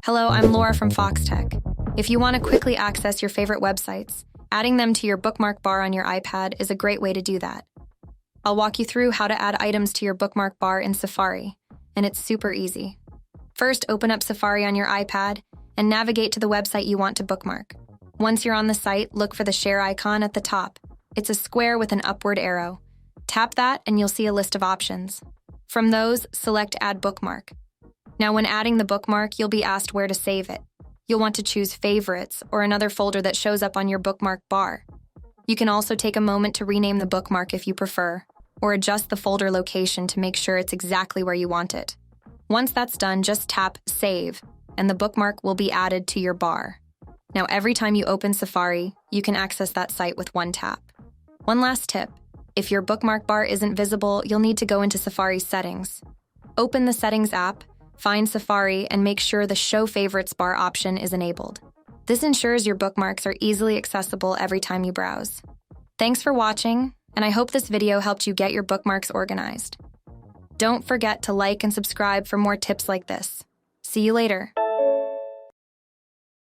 Hello, I'm Laura from Foxtecc. If you want to quickly access your favorite websites, adding them to your bookmark bar on your iPad is a great way to do that. I'll walk you through how to add items to your bookmark bar in Safari, and it's super easy. First, open up Safari on your iPad and navigate to the website you want to bookmark. Once you're on the site, look for the share icon at the top. It's a square with an upward arrow. Tap that and you'll see a list of options. From those, select Add Bookmark. Now, when adding the bookmark, you'll be asked where to save it. You'll want to choose Favorites or another folder that shows up on your bookmark bar. You can also take a moment to rename the bookmark if you prefer, or adjust the folder location to make sure it's exactly where you want it. Once that's done, just tap Save, and the bookmark will be added to your bar. Now, every time you open Safari, you can access that site with one tap. One last tip: if your bookmark bar isn't visible, you'll need to go into Safari's settings. Open the Settings app, find Safari, and make sure the Show Favorites bar option is enabled. This ensures your bookmarks are easily accessible every time you browse. Thanks for watching, and I hope this video helped you get your bookmarks organized. Don't forget to like and subscribe for more tips like this. See you later.